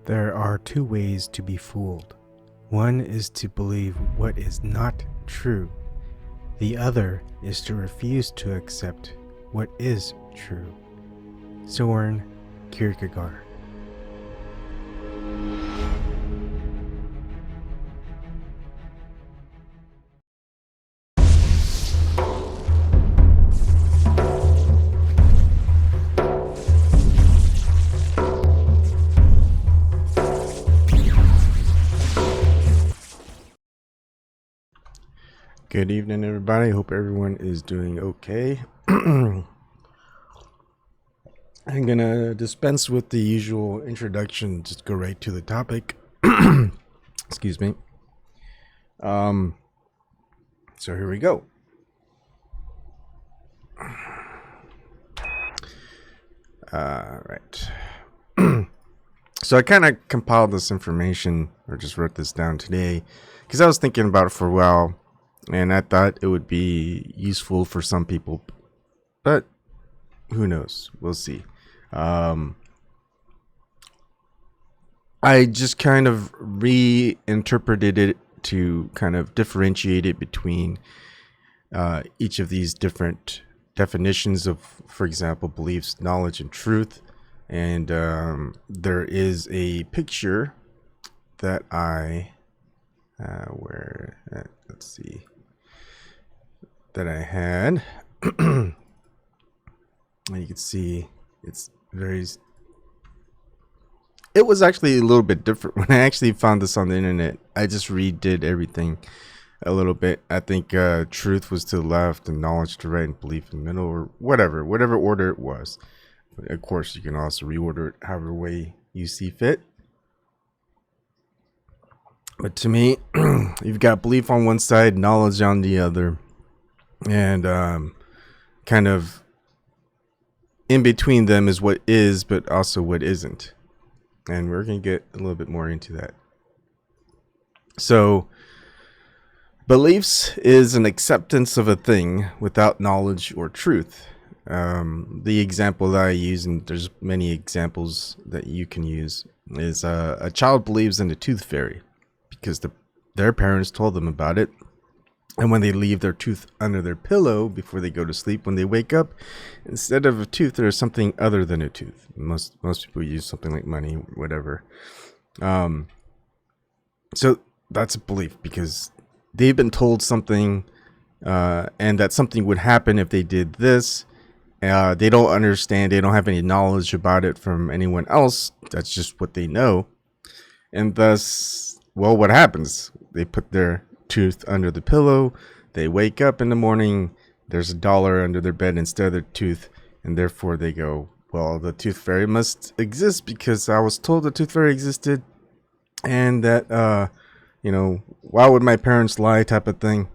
There are two ways to be fooled. One is to believe what is not true. The other is to refuse to accept what is true. Soren Kierkegaard. Good evening, everybody. Hope everyone is doing okay. I'm gonna dispense with the usual introduction, just go right to the topic. Excuse me. So here we go. Right. So I kind of compiled this information, or just wrote this down today, because I was thinking about it for a while. And I thought it would be useful for some people, but who knows? We'll see. I just kind of reinterpreted it to kind of differentiate it between each of these different definitions of, for example, beliefs, knowledge, and truth. And there is a picture that I, let's see, that I had. You can see it was actually a little bit different when I actually found this on the internet. I just redid everything a little bit. I think truth was to the left and knowledge to the right and belief in the middle, or whatever order it was. But of course, you can also reorder it however way you see fit. But to me, you've got belief on one side, knowledge on the other. And kind of in between them is what is, but also what isn't. And we're going to get a little bit more into that. So, beliefs is an acceptance of a thing without knowledge or truth. The example that I use, and there's many examples that you can use, is a child believes in the tooth fairy because their parents told them about it. And when they leave their tooth under their pillow before they go to sleep, when they wake up, instead of a tooth, there's something other than a tooth. Most people use something like money, whatever. So that's a belief because they've been told something, and that something would happen if they did this. They don't understand. They don't have any knowledge about it from anyone else. That's just what they know. And thus, well, what happens? They put their tooth under the pillow, they wake up in the morning, there's $1 under their bed instead of their tooth, and therefore they go, well, the tooth fairy must exist because I was told the tooth fairy existed, and that why would my parents lie, type of thing.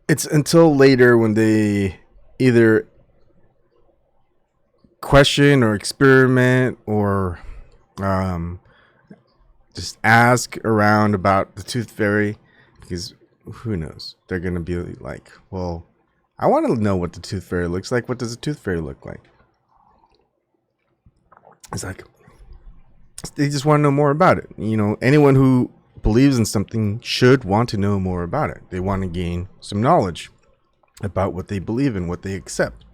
It's until later when they either question or experiment or just ask around about the tooth fairy, because who knows, they're gonna be like, well, I want to know what the tooth fairy looks like. What does a tooth fairy look like? It's like they just want to know more about it. Anyone who believes in something should want to know more about it. They want to gain some knowledge about what they believe in, what they accept,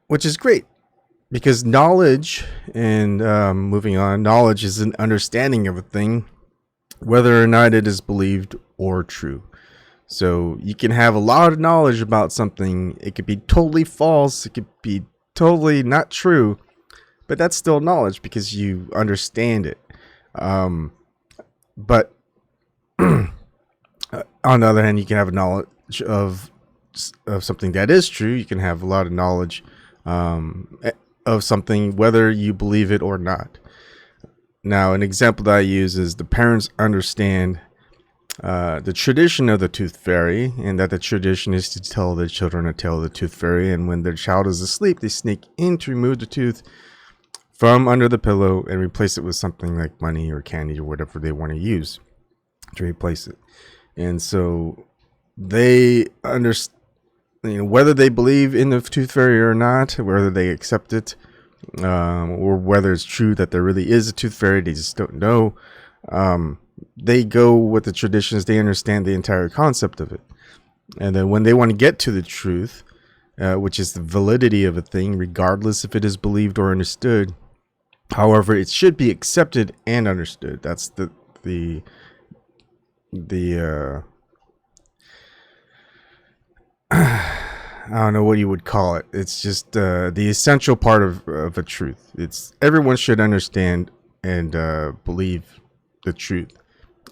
which is great. Because knowledge, and moving on, knowledge is an understanding of a thing, whether or not it is believed or true. So you can have a lot of knowledge about something. It could be totally false. It could be totally not true. But that's still knowledge because you understand it. But on the other hand, you can have a knowledge of something that is true. You can have a lot of knowledge of something, whether you believe it or not. Now, an example that I use is the parents understand the tradition of the tooth fairy, and that the tradition is to tell their children a tale of the tooth fairy. And when their child is asleep, they sneak in to remove the tooth from under the pillow and replace it with something like money or candy or whatever they want to use to replace it. And so they whether they believe in the tooth fairy or not, whether they accept it, or whether it's true that there really is a tooth fairy, they just don't know. They go with the traditions. They understand the entire concept of it. And then when they want to get to the truth, which is the validity of a thing, regardless if it is believed or understood, however, it should be accepted and understood. That's the I don't know what you would call it. It's just the essential part of a truth. It's everyone should understand and believe the truth,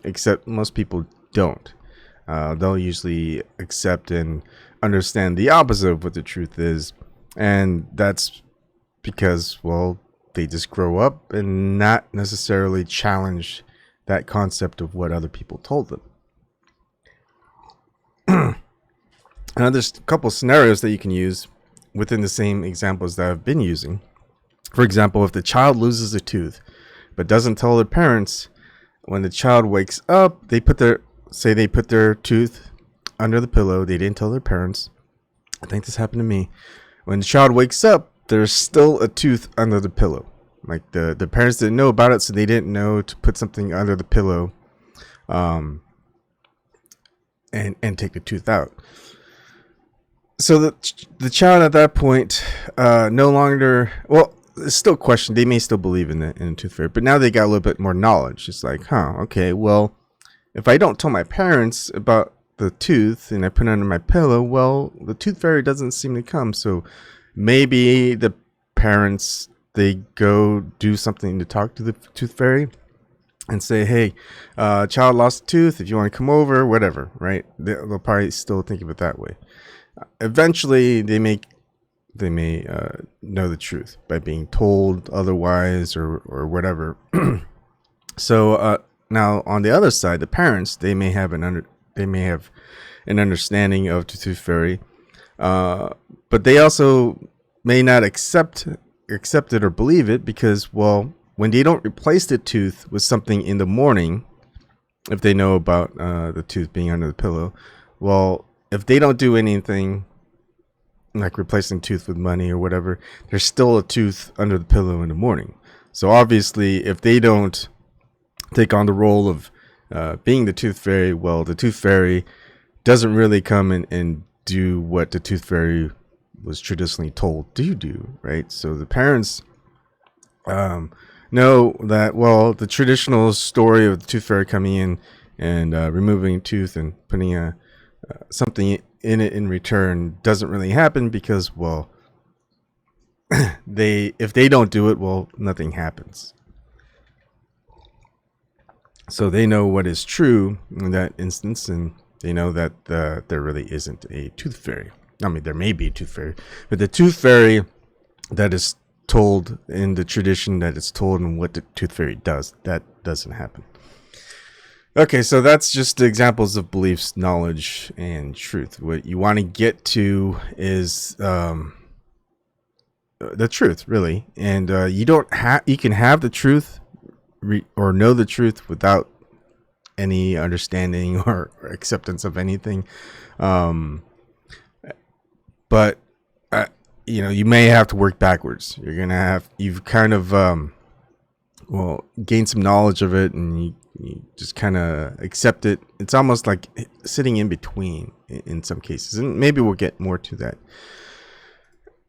except most people don't. They'll usually accept and understand the opposite of what the truth is, and that's because, well, they just grow up and not necessarily challenge that concept of what other people told them. Now, there's a couple scenarios that you can use within the same examples that I've been using. For example, if the child loses a tooth but doesn't tell their parents, when the child wakes up, they put their tooth under the pillow. They didn't tell their parents. I think this happened to me. When the child wakes up, there's still a tooth under the pillow. Like the parents didn't know about it, so they didn't know to put something under the pillow, and take the tooth out. So the child at that point no longer, well, it's still a question. They may still believe in the tooth fairy, but now they got a little bit more knowledge. It's like, okay, well, if I don't tell my parents about the tooth and I put it under my pillow, well, the tooth fairy doesn't seem to come. So maybe the parents, they go do something to talk to the tooth fairy and say, hey, child lost a tooth. If you want to come over, whatever, right? They'll probably still think of it that way. Eventually, they may know the truth by being told otherwise or whatever. So now on the other side, the parents, they may have an understanding of the tooth fairy, but they also may not accept it or believe it because, well, when they don't replace the tooth with something in the morning, if they know about the tooth being under the pillow, well, if they don't do anything like replacing tooth with money or whatever, there's still a tooth under the pillow in the morning. So obviously, if they don't take on the role of being the tooth fairy, well, the tooth fairy doesn't really come and do what the tooth fairy was traditionally told to do, right? So the parents know that, well, the traditional story of the tooth fairy coming in and removing a tooth and putting something in it in return doesn't really happen because, well, if they don't do it, well, nothing happens. So they know what is true in that instance, and they know that there really isn't a tooth fairy. I mean, there may be a tooth fairy, but the tooth fairy that is told in the tradition that it's told and what the tooth fairy does, that doesn't happen. Okay, so that's just the examples of beliefs, knowledge, and truth. What you want to get to is the truth, really. And you can have the truth or know the truth without any understanding or acceptance of anything. But you may have to work backwards. You've kind of gained some knowledge of it, and you just kind of accept it. It's almost like sitting in between in some cases, and maybe we'll get more to that.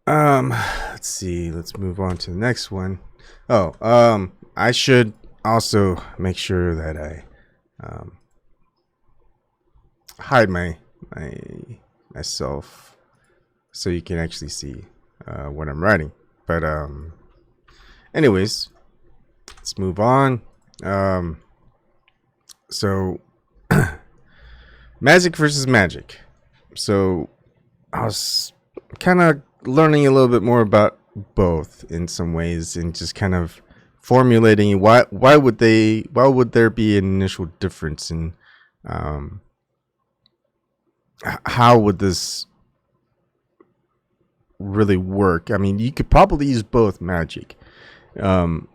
Let's see. Let's move on to the next one. I should also make sure that I hide myself so you can actually see what I'm writing. But anyways, let's move on. So Magick versus Magick. So I was kind of learning a little bit more about both in some ways, and just kind of formulating why would there be an initial difference in how would this really work. I mean, you could probably use both Magick, and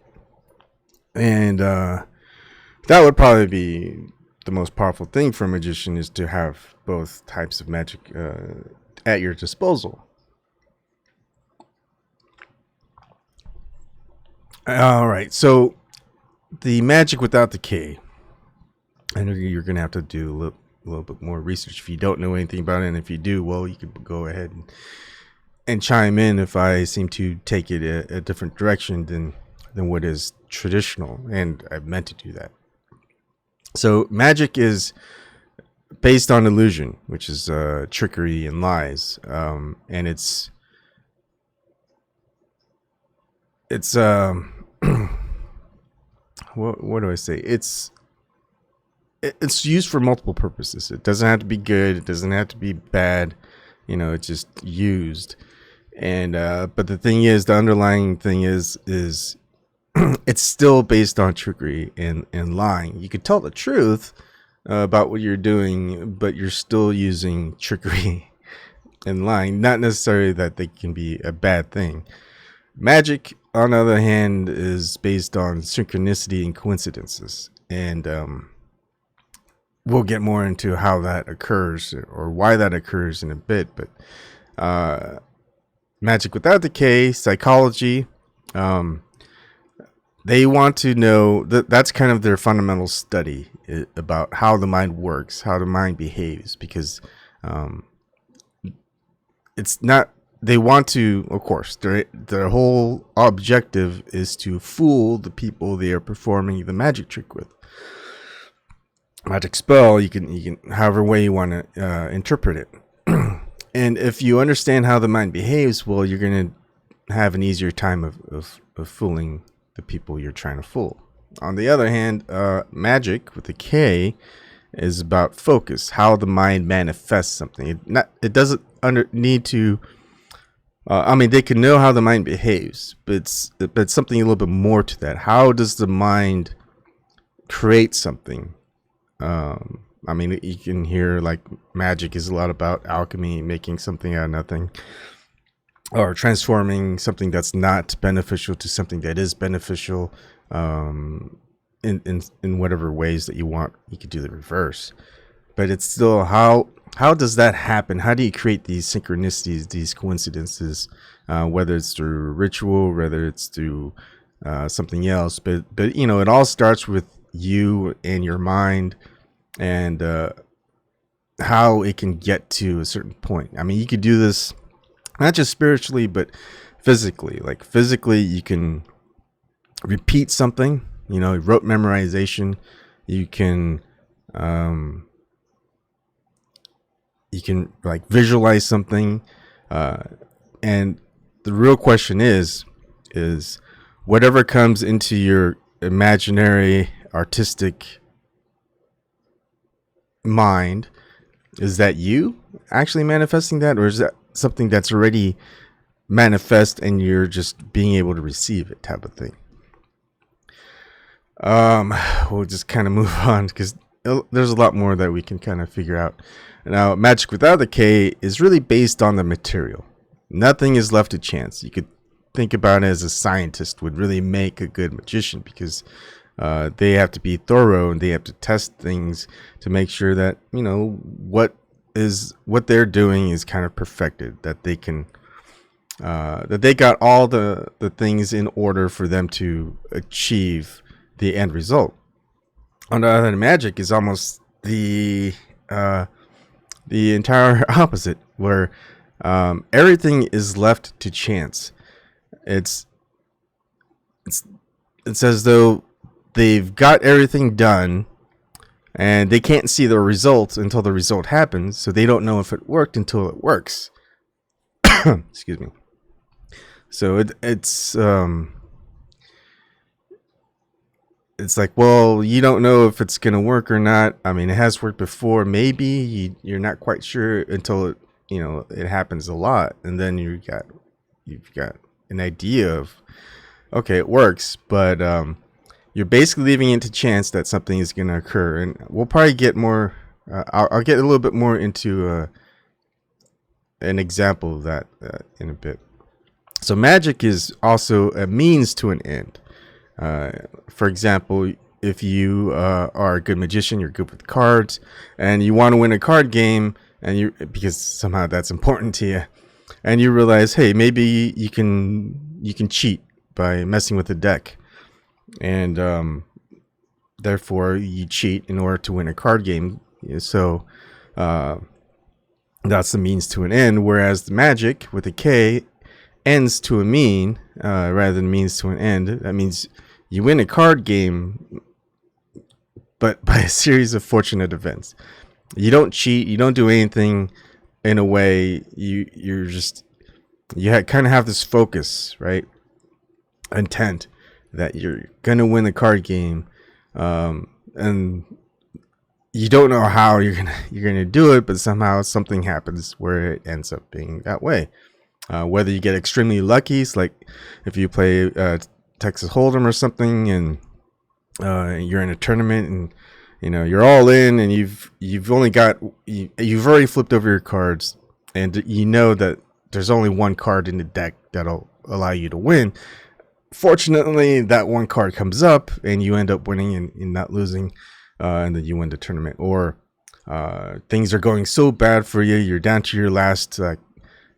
that would probably be the most powerful thing for a magician, is to have both types of magic at your disposal. All right, so the magic without the K. I know you're going to have to do a little bit more research if you don't know anything about it, and if you do, well, you could go ahead and chime in if I seem to take it a different direction than what is traditional, and I've meant to do that. So magic is based on illusion, which is trickery and lies, and it's what do I say? It's used for multiple purposes. It doesn't have to be good. It doesn't have to be bad. It's just used. And but the thing is, the underlying thing is it's still based on trickery and lying. You could tell the truth about what you're doing, but you're still using trickery and lying. Not necessarily that they can be a bad thing. Magic, on the other hand, is based on synchronicity and coincidences. And we'll get more into how that occurs or why that occurs in a bit. But magic without the K, psychology, they want to know that's kind of their fundamental study about how the mind works, how the mind behaves, because it's not, they want to, of course, their whole objective is to fool the people they are performing the magic trick with. Magic spell, you can however way you want to interpret it. And if you understand how the mind behaves, well, you're going to have an easier time of fooling the people you're trying to fool. On the other hand, magic with a K is about focus, how the mind manifests something. It doesn't need to. They can know how the mind behaves, but it's something a little bit more to that. How does the mind create something? You can hear like magic is a lot about alchemy, making something out of nothing, or transforming something that's not beneficial to something that is beneficial, in whatever ways that you want. You could do the reverse, but it's still how does that happen? How do you create these synchronicities, these coincidences, whether it's through ritual, whether it's through something else, but it all starts with you and your mind, and how it can get to a certain point. You could do this not just spiritually, but physically. Like physically, you can repeat something, rote memorization. You can like visualize something. And the real question is whatever comes into your imaginary, artistic mind, is that you actually manifesting that, or is that something that's already manifest and you're just being able to receive it, type of thing? We'll just kind of move on because there's a lot more that we can kind of figure out. Now, magic without the K is really based on the material. Nothing is left to chance. You could think about it as a scientist would really make a good magician, because they have to be thorough and they have to test things to make sure that what they're doing is kind of perfected, that they can that they got all the things in order for them to achieve the end result. On the other hand, magic is almost the entire opposite, where everything is left to chance. It's as though they've got everything done and they can't see the result until the result happens, so they don't know if it worked until it works. Excuse me. So it's like, well, you don't know if it's gonna work or not. It has worked before. Maybe you're not quite sure until it happens a lot, and then you've got an idea of, okay, it works, but you're basically leaving it to chance that something is going to occur. And we'll probably get more, I'll get a little bit more into an example of that in a bit. So magic is also a means to an end. For example, if you are a good magician, you're good with cards, and you want to win a card game, and because somehow that's important to you, and you realize, hey, maybe you can cheat by messing with the deck, and therefore you cheat in order to win a card game. So that's the means to an end, whereas the Magick with a K ends to a mean rather than means to an end. That means you win a card game, but by a series of fortunate events. You don't cheat, you don't do anything. In a way, you kind of have this focus, right? Intent that you're gonna win the card game, and you don't know how you're gonna do it, but somehow something happens where it ends up being that way. Whether you get extremely lucky, it's like if you play Texas Hold'em or something, and you're in a tournament, and you're all in, and you've already flipped over your cards, and you know that there's only one card in the deck that'll allow you to win. Fortunately, that one card comes up, and you end up winning and not losing, and then you win the tournament. Or things are going so bad for you, you're down to your last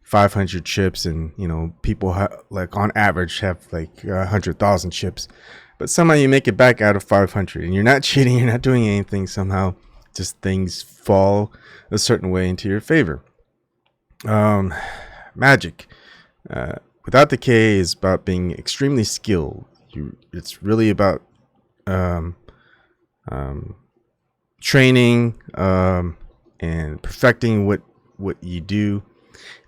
500 chips, and people on average have 100,000 chips, but somehow you make it back out of 500, and you're not cheating, you're not doing anything. Somehow just things fall a certain way into your favor. Magick without the K is about being extremely skilled. It's really about training and perfecting what you do,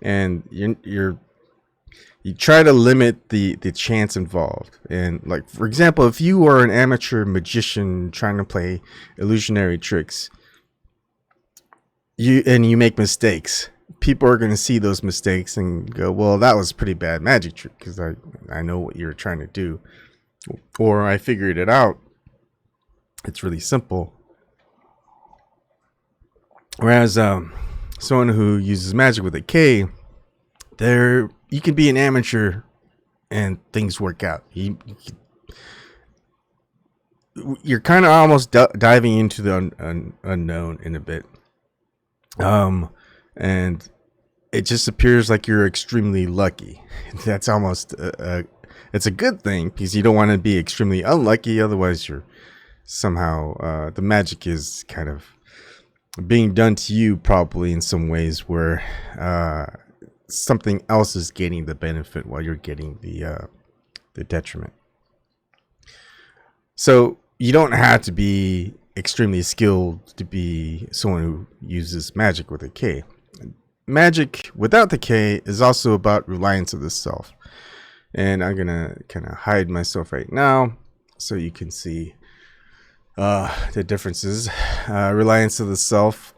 and you try to limit the chance involved. And for example, if you are an amateur magician trying to play illusionary tricks, you make mistakes, people are going to see those mistakes and go, well, that was a pretty bad magic trick because I know what you're trying to do, or I figured it out. It's really simple. Whereas someone who uses Magick with a K, you can be an amateur and things work out. You're kind of almost diving into the unknown in a bit. And it just appears like you're extremely lucky. That's almost it's a good thing, because you don't want to be extremely unlucky. Otherwise, you're somehow the magic is kind of being done to you, probably in some ways where something else is getting the benefit while you're getting the detriment. So you don't have to be extremely skilled to be someone who uses Magick with a K. Magick without the K is also about reliance of the self. And I'm going to kind of hide myself right now so you can see the differences. Reliance of the self,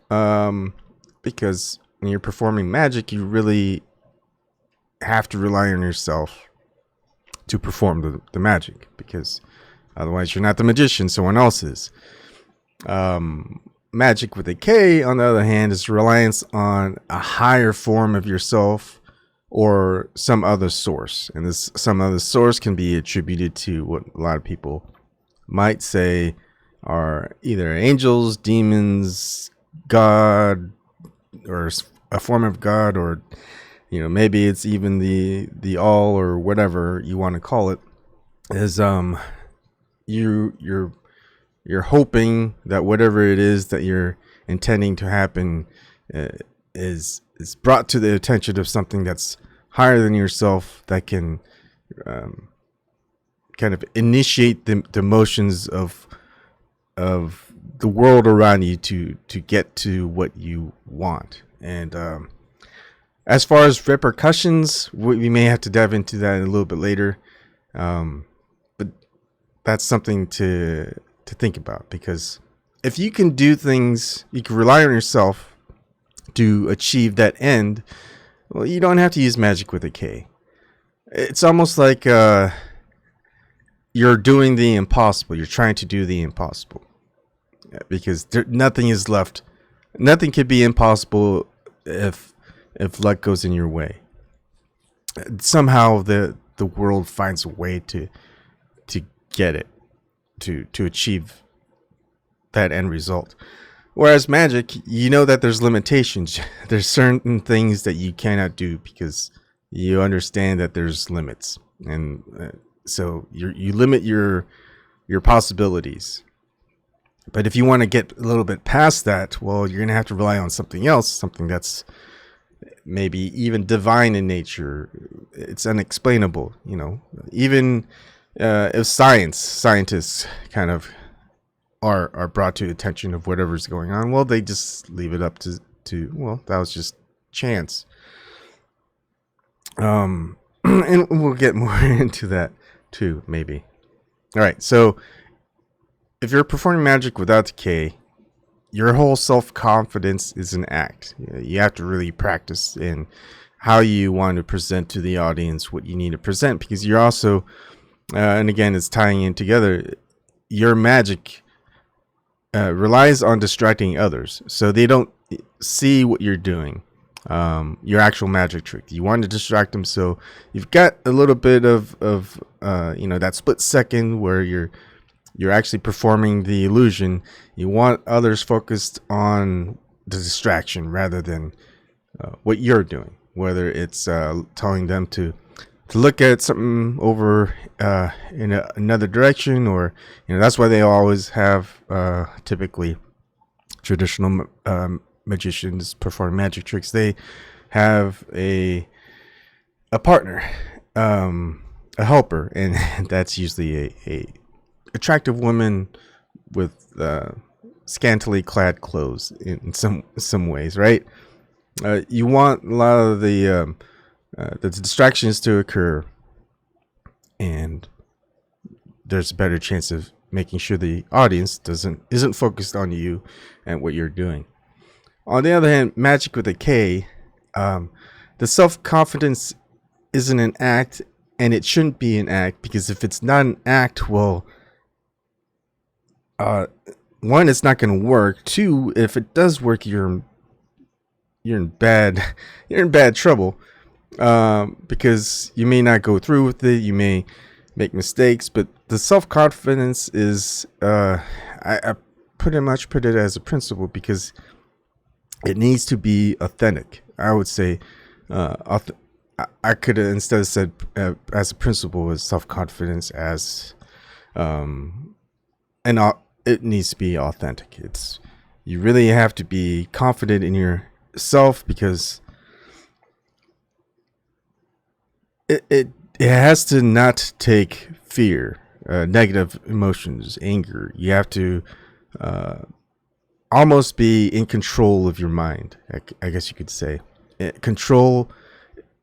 because when you're performing Magick, you really have to rely on yourself to perform the magic, because otherwise you're not the magician, someone else is. Magick with a K, on the other hand, is reliance on a higher form of yourself or some other source. And this some other source can be attributed to what a lot of people might say are either angels, demons, God, or a form of God, or maybe it's even the all, or whatever you want to call it. Is you're hoping that whatever it is that you're intending to happen is brought to the attention of something that's higher than yourself, that can kind of initiate the motions of the world around you to get to what you want. And as far as repercussions, we may have to dive into that a little bit later, but that's something to think about, because if you can do things, you can rely on yourself to achieve that end, well, you don't have to use Magick with a K. It's almost like you're doing the impossible. You're trying to do the impossible, because nothing is left. Nothing could be impossible if luck goes in your way. Somehow the world finds a way to get it, to achieve that end result. Whereas magic, you know that there's limitations. There's certain things that you cannot do because you understand that there's limits, and so you limit your possibilities. But if you want to get a little bit past that, well, you're gonna have to rely on something else, something that's maybe even divine in nature. It's unexplainable, even if scientists kind of are brought to attention of whatever's going on, well, they just leave it up to well, that was just chance. And we'll get more into that too, maybe. All right, so if you're performing magic without decay, your whole self-confidence is an act. You have to really practice in how you want to present to the audience what you need to present, because you're also, and again, it's tying in together, your magic relies on distracting others, so they don't see what you're doing, your actual magic trick. You want to distract them, so you've got a little bit of that split second where you're actually performing the illusion. You want others focused on the distraction rather than what you're doing, whether it's telling them to look at something over in another direction, or that's why they always have typically traditional magicians perform magic tricks. They have a partner, a helper, and that's usually a attractive woman with scantily clad clothes in some ways, right? You want a lot of the distractions to occur, and there's a better chance of making sure the audience isn't focused on you and what you're doing. On the other hand, magic with a K, the self-confidence isn't an act, and it shouldn't be an act, because if it's not an act, well, one, it's not going to work. Two, if it does work, you're in bad trouble, because you may not go through with it. You may make mistakes, but the self-confidence is, I pretty much put it as a principle, because it needs to be authentic. I would say, I could have instead said as a principle is self-confidence as, it needs to be authentic. You really have to be confident in yourself, because it has to not take fear, negative emotions, anger. You have to almost be in control of your mind, I guess you could say. Control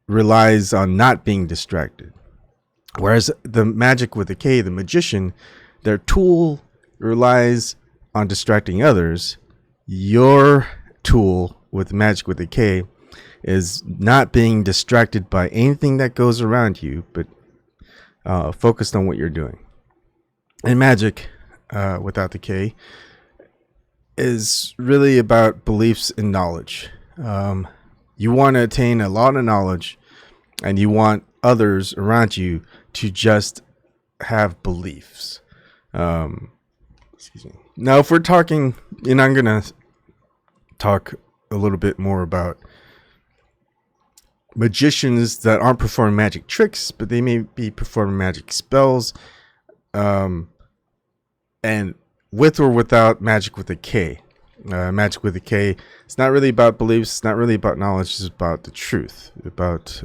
relies on not being distracted. Whereas the magic with a K, the magician, their tool relies on distracting others. Your tool with magic with a K is not being distracted by anything that goes around you, but focused on what you're doing. And magic without the K is really about beliefs and knowledge. You want to attain a lot of knowledge, and you want others around you to just have beliefs. Excuse me. Now, if we're talking, and I'm going to talk a little bit more about magicians that aren't performing magic tricks, but they may be performing magic spells, and with or without magic with a K. Magic with a K, it's not really about beliefs, it's not really about knowledge, it's about the truth, about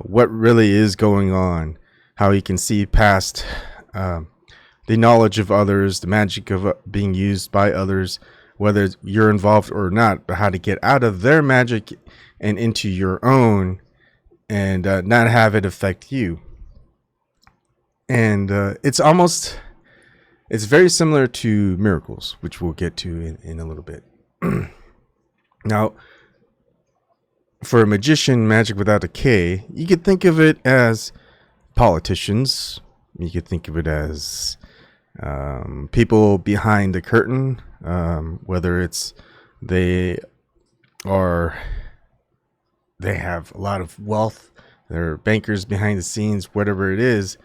what really is going on, how you can see past the knowledge of others, the magic of being used by others, whether you're involved or not, but how to get out of their magic and into your own, and not have it affect you. And it's very similar to miracles, which we'll get to in a little bit. Now, for a magician, magic without a K, you could think of it as politicians. You could think of it as people behind the curtain, whether it's they have a lot of wealth, they're bankers behind the scenes, whatever it is.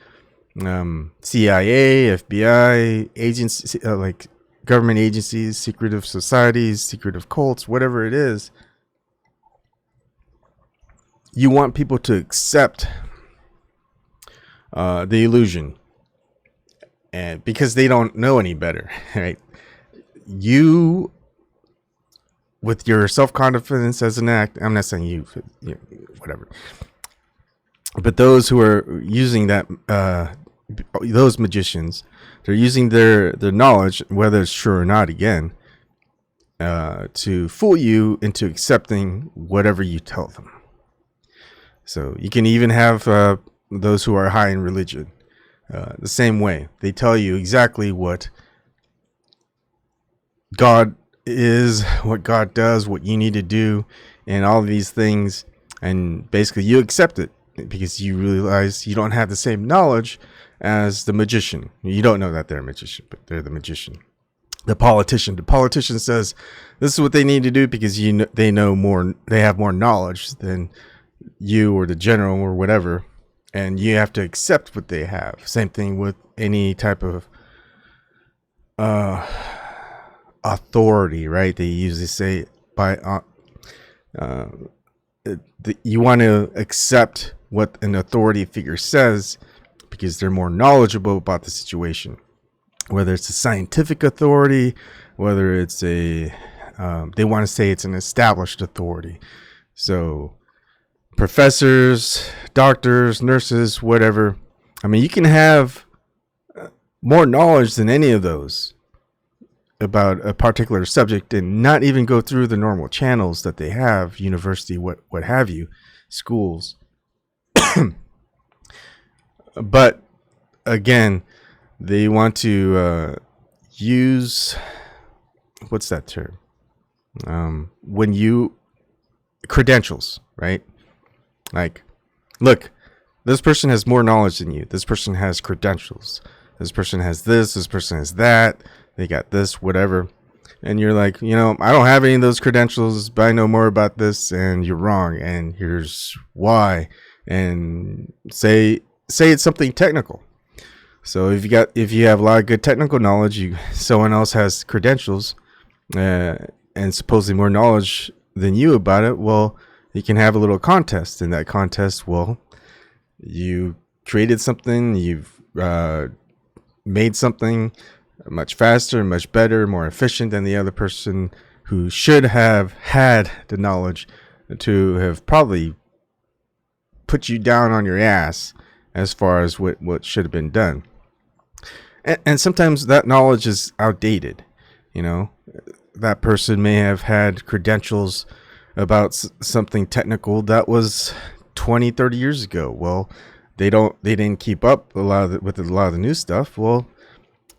CIA, FBI, agents, like government agencies, secretive societies, secretive cults, whatever it is, you want people to accept the illusion, and because they don't know any better, right? You, with your self-confidence as an act, I'm not saying you, whatever, but those who are using that, those magicians, they're using their knowledge, whether it's true or not, again, to fool you into accepting whatever you tell them. So you can even have those who are high in religion the same way. They tell you exactly what God is, what God does, what you need to do, and all of these things. And basically you accept it because you realize you don't have the same knowledge as the magician. You don't know that they're a magician, but they're the magician. The politician says this is what they need to do because they know more, they have more knowledge than you or the general or whatever, and you have to accept what they have. Same thing with any type of authority, right? They usually say you want to accept what an authority figure says because they're more knowledgeable about the situation, whether it's a scientific authority, whether it's a they want to say it's an established authority. So professors, doctors, nurses, whatever. I mean, you can have more knowledge than any of those about a particular subject and not even go through the normal channels that they have, university, what have you, schools. But again, they want to use, what's that term? When you, credentials, right? Like, look, this person has more knowledge than you. This person has credentials. This person has this. This person has that. They got this, whatever. And you're like, I don't have any of those credentials, but I know more about this, and you're wrong. And here's why. And say it's something technical. So if you have a lot of good technical knowledge, someone else has credentials and supposedly more knowledge than you about it. Well, you can have a little contest. In that contest, well, you created something, you've made something much faster, much better, more efficient than the other person who should have had the knowledge to have probably put you down on your ass as far as what should have been done. And sometimes that knowledge is outdated. That person may have had credentials about something technical that was 20, 30 years ago. Well, they didn't keep up with a lot of the new stuff. Well,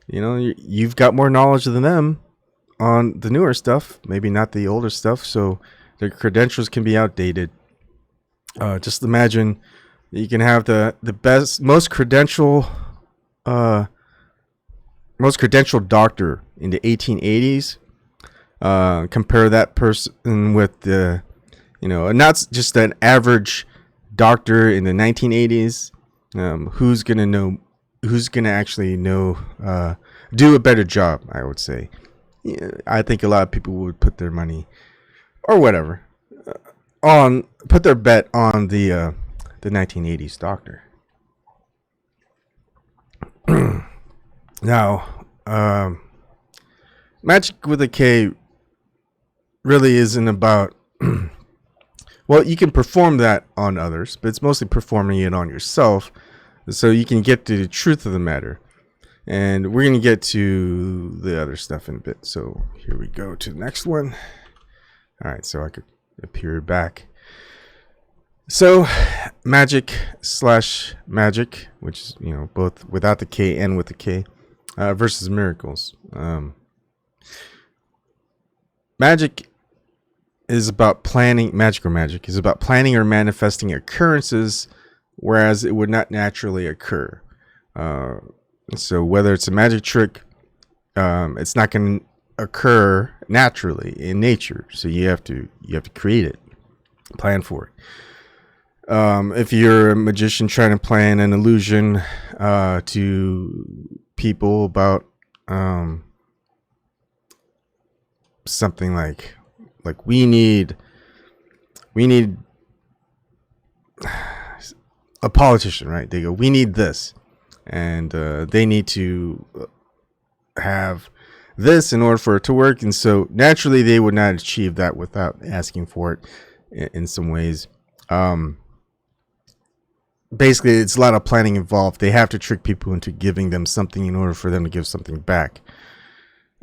you've got more knowledge than them on the newer stuff, maybe not the older stuff. So their credentials can be outdated. Just imagine you can have the best, most credentialed doctor in the 1880s. Compare that person with the, not just an average doctor in the 1980s. Who's gonna actually do a better job? I would say. I think a lot of people would put their money, or whatever, put their bet on the 1980s doctor. Now, Magick with a K really isn't about, well, you can perform that on others, but it's mostly performing it on yourself so you can get to the truth of the matter. And we're going to get to the other stuff in a bit. So here we go to the next one. All right, so I could appear back. So Magick / Magick, which is, both without the K and with the K, versus miracles. Magick is about planning. Magick is about planning or manifesting occurrences, whereas it would not naturally occur. So whether it's a magic trick, it's not going to occur naturally in nature. So you have to create it, plan for it. If you're a magician trying to plan an illusion to people about something like we need a politician, right? They go, we need this, and they need to have this in order for it to work. And so naturally they would not achieve that without asking for it in some ways. Basically, it's a lot of planning involved. They have to trick people into giving them something in order for them to give something back.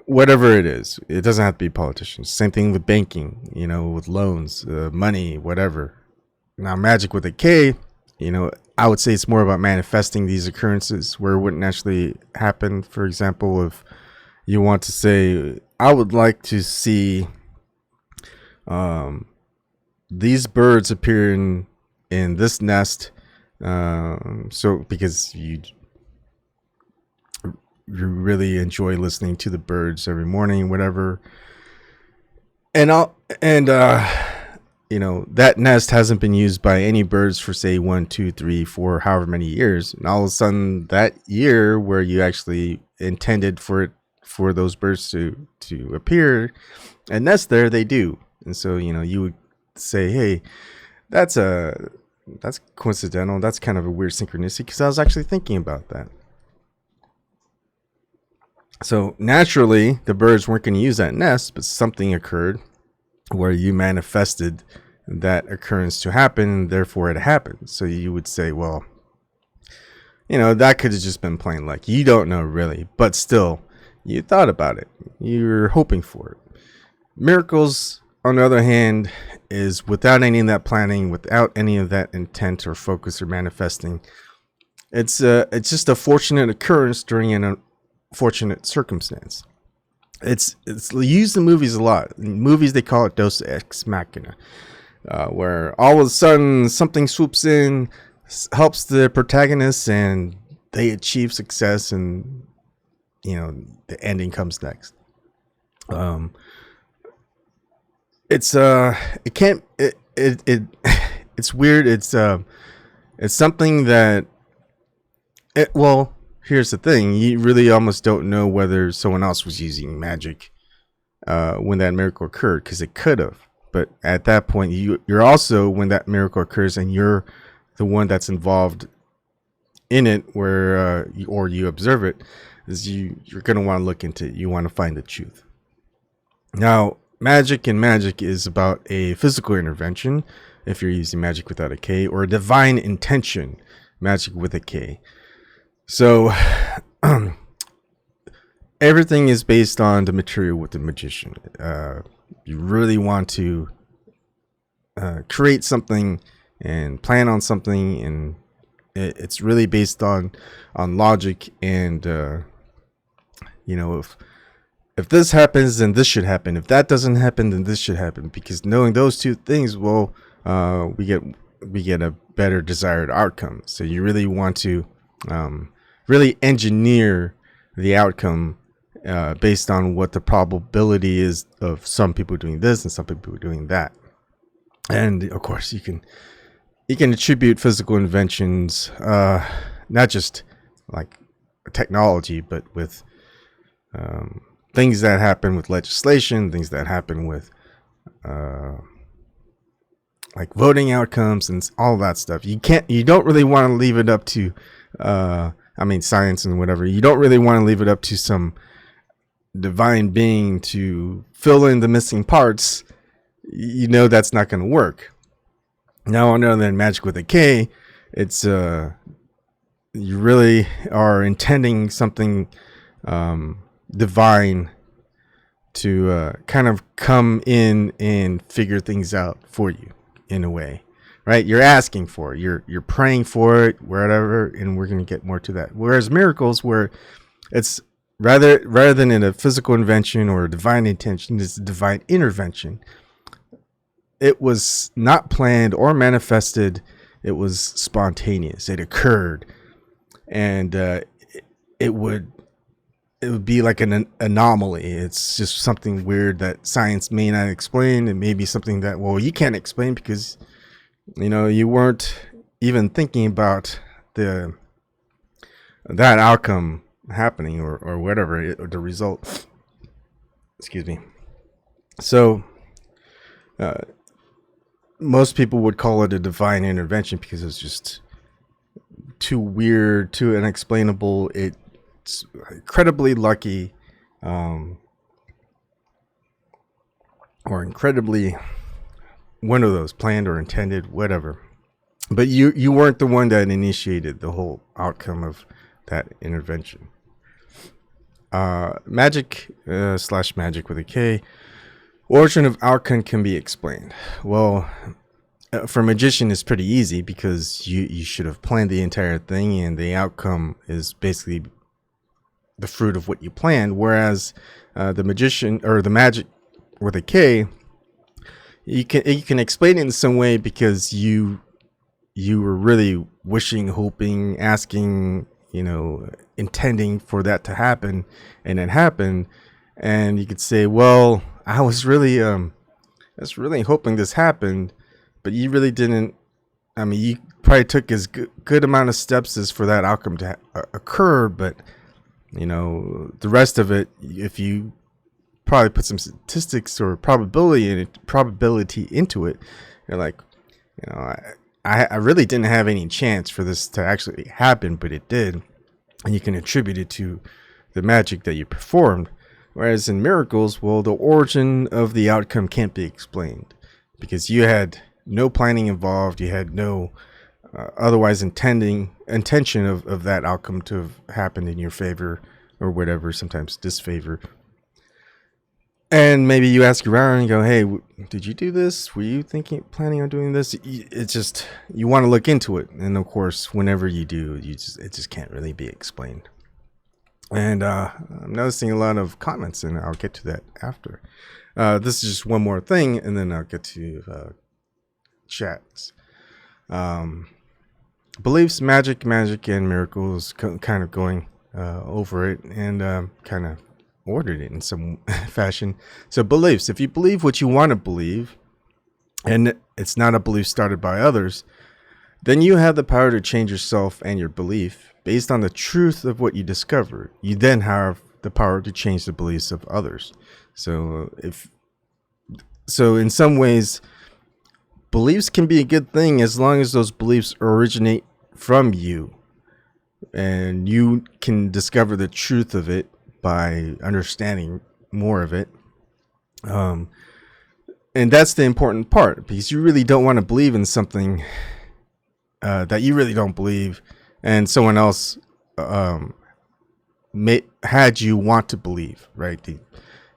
Whatever it is, it doesn't have to be politicians. Same thing with banking, with loans, money, whatever. Now, Magick with a K, I would say it's more about manifesting these occurrences where it wouldn't actually happen. For example, if you want to say, I would like to see these birds appear in this nest. So because you really enjoy listening to the birds every morning, whatever, and that nest hasn't been used by any birds for say 1, 2, 3, 4, however many years, and all of a sudden that year where you actually intended for those birds to appear and nest there, they do. And so you would say, hey, that's coincidental. That's kind of a weird synchronicity because I was actually thinking about that. So naturally, the birds weren't going to use that nest, but something occurred where you manifested that occurrence to happen, and therefore it happened. So you would say, well, that could have just been plain luck. You don't know really, but still, you thought about it. You're hoping for it. Miracles, on the other hand, is without any of that planning, without any of that intent or focus or manifesting. It's just a fortunate occurrence during an unfortunate circumstance. It's used in movies a lot. In movies, they call it Deus Ex Machina, where all of a sudden something swoops in, helps the protagonist, and they achieve success, and the ending comes next. It's weird. It's something that here's the thing. You really almost don't know whether someone else was using magic when that miracle occurred, because it could have. But at that point, you're also, when that miracle occurs and you're the one that's involved in it, where or you observe it, is you're going to want to look into it. You want to find the truth. Now, Magick is about a physical intervention, if you're using Magick without a K, or a divine intention, Magick with a K. So everything is based on the material with the magician. You really want to create something and plan on something, and it's really based on logic, and if this happens, then this should happen. If that doesn't happen, then this should happen. Because knowing those two things, we get a better desired outcome. So you really want to really engineer the outcome based on what the probability is of some people doing this and some people doing that. And of course, you can attribute physical inventions, not just like technology, but with things that happen with legislation, things that happen with like voting outcomes and all that stuff. You don't really want to leave it up to science and whatever. You don't really want to leave it up to some divine being to fill in the missing parts. That's not going to work. Now, on the other hand, Magick with a K, it's you really are intending something divine to kind of come in and figure things out for you in a way, right? You're asking for it, you're praying for it, whatever, and we're going to get more to that. Whereas miracles, where it's rather than in a physical invention or a divine intention, it's a divine intervention. It was not planned or manifested. It was spontaneous. It occurred, and it would be like an anomaly. It's just something weird that science may not explain. It may be something that, you can't explain because, you weren't even thinking about that outcome happening or whatever, or the result. Excuse me. So most people would call it a divine intervention because it's just too weird, too unexplainable. It's incredibly lucky, or incredibly one of those, planned or intended, whatever. But you weren't the one that initiated the whole outcome of that intervention. Magick / magic with a K. Origin of outcome can be explained. Well, for a magician, it's pretty easy because you should have planned the entire thing, and the outcome is basically the fruit of what you planned. Whereas the magician, or the magic with a K, you can explain it in some way because you were really wishing, hoping, asking, intending for that to happen, and it happened. And you could say, well, I was really hoping this happened, but you really didn't. I mean, you probably took as good amount of steps as for that outcome to occur, but the rest of it, if you probably put some statistics or probability into it, you're like, I really didn't have any chance for this to actually happen, but it did, and you can attribute it to the magic that you performed. Whereas in miracles, well, the origin of the outcome can't be explained because you had no planning involved. You had no otherwise intention of that outcome to have happened in your favor or whatever, sometimes disfavor. And maybe you ask around and go, hey, did you do this? Were you planning on doing this? It's just, you want to look into it. And of course, whenever you do, it just can't really be explained. And I'm noticing a lot of comments, and I'll get to that after. This is just one more thing, and then I'll get to chats. Beliefs, magic, and miracles, kind of going over it, and kind of ordered it in some fashion. So beliefs, if you believe what you want to believe, and it's not a belief started by others, then you have the power to change yourself and your belief based on the truth of what you discovered. You then have the power to change the beliefs of others. So in some ways, beliefs can be a good thing as long as those beliefs originate from you, and you can discover the truth of it by understanding more of it. And that's the important part, because you really don't want to believe in something that you really don't believe, and someone else had you want to believe, right?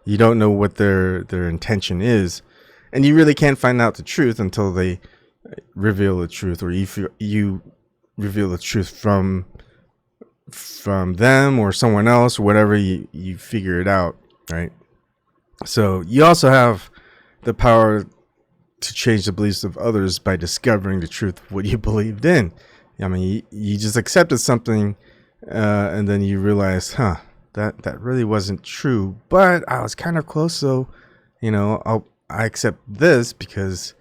You don't know what their intention is, and you really can't find out the truth until they reveal the truth, or you reveal the truth from them or someone else, or whatever. You figure it out, right? So you also have the power to change the beliefs of others by discovering the truth of what you believed in. I mean, you just accepted something, and then you realize, that really wasn't true, but I was kind of close, so I accept this because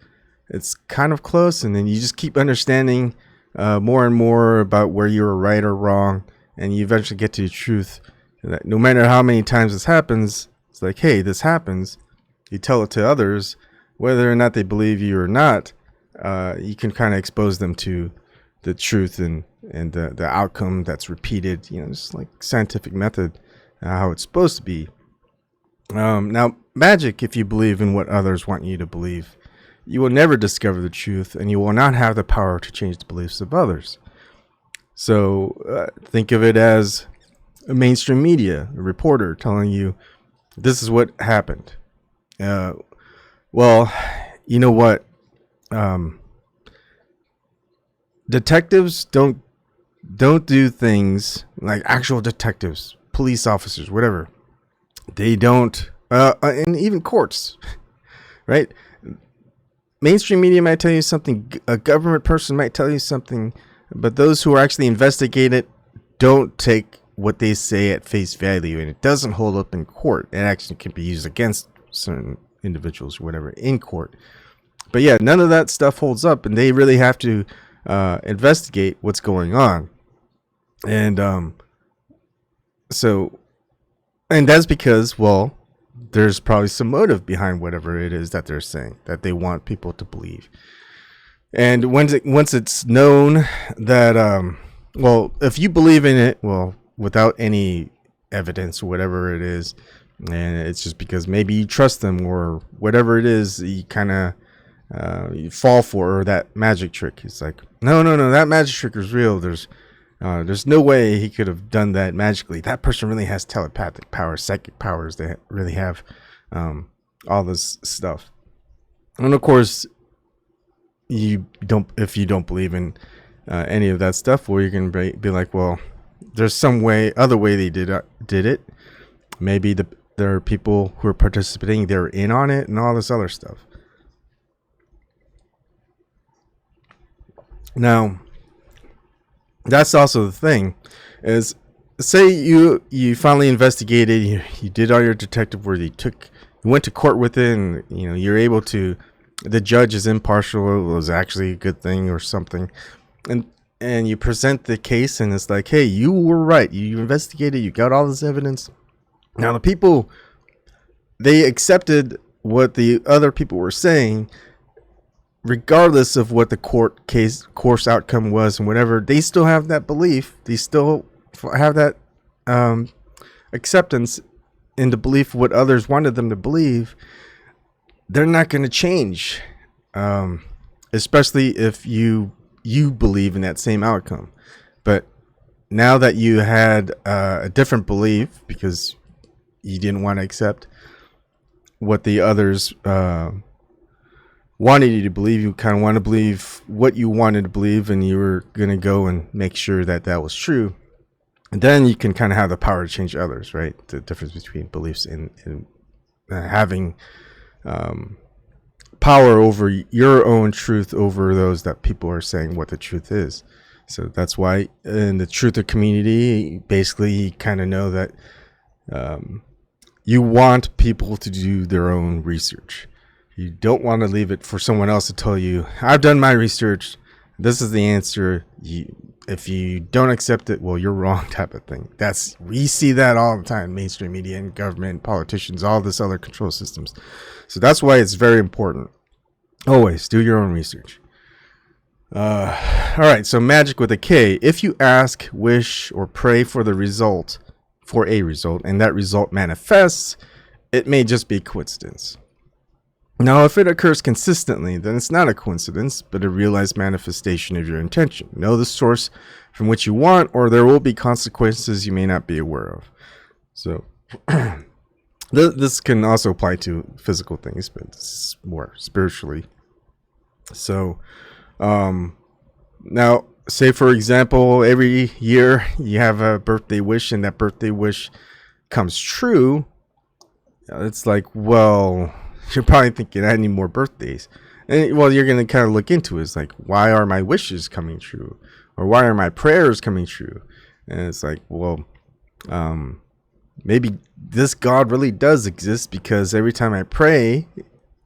it's kind of close. And then you just keep understanding more and more about where you were right or wrong, and you eventually get to the truth that no matter how many times this happens, it's like, hey, this happens. You tell it to others, whether or not they believe you or not. You can kind of expose them to the truth and the outcome that's repeated. Just like scientific method, how it's supposed to be. Now, magic, if you believe in what others want you to believe, you will never discover the truth, and you will not have the power to change the beliefs of others. So think of it as a mainstream media, a reporter telling you this is what happened. Well, you know what? Detectives don't do things like actual detectives, police officers, whatever. They don't, and even courts, right? Mainstream media might tell you something, a government person might tell you something, but those who are actually investigate it don't take what they say at face value, and it doesn't hold up in court. It actually can be used against certain individuals or whatever in court. But yeah, none of that stuff holds up, and they really have to investigate what's going on. And so, and that's because, well, there's probably some motive behind whatever it is that they're saying, that they want people to believe. And once it's known that, well, if you believe in it, well, without any evidence or whatever it is, and it's just because maybe you trust them or whatever it is, you kind of you fall for that magic trick. It's like, no, that magic trick is real. There's no way he could have done that magically. That person really has telepathic powers, psychic powers. They really have all this stuff. And of course, if you don't believe in any of that stuff, well, you're gonna be like, well, there's some other way they did it. Maybe there are people who are participating, they're in on it, and all this other stuff. Now, that's also the thing, is say you finally investigated, you did all your detective work, you went to court with it, and you're able to. The judge is impartial. It was actually a good thing or something, and you present the case, and it's like, hey, you were right. You investigated. You got all this evidence. Now the people, they accepted what the other people were saying, regardless of what the course outcome was and whatever. They still have that belief. They still have that acceptance in the belief what others wanted them to believe. They're not going to change, especially if you believe in that same outcome. But now that you had a different belief because you didn't want to accept what the others wanted you to believe, you kind of want to believe what you wanted to believe, and you were going to go and make sure that was true. And then you can kind of have the power to change others, right? The difference between beliefs and having power over your own truth over those that people are saying what the truth is. So that's why in the truther community, basically you kind of know that you want people to do their own research. You don't want to leave it for someone else to tell you, I've done my research, this is the answer. If you don't accept it, well, you're wrong, type of thing. We see that all the time, mainstream media and government, politicians, all this other control systems. So that's why it's very important. Always do your own research. All right, so magic with a K. If you ask, wish, or pray for a result, and that result manifests, it may just be coincidence. Now, if it occurs consistently, then it's not a coincidence, but a realized manifestation of your intention. Know the source from which you want, or there will be consequences you may not be aware of. So, this can also apply to physical things, but it's more spiritually. So, now, say for example, every year you have a birthday wish, and that birthday wish comes true. It's like, well, you're probably thinking, I need more birthdays. And well, you're going to kind of look into it. It's like, why are my wishes coming true? Or why are my prayers coming true? And it's like, well, maybe this God really does exist, because every time I pray,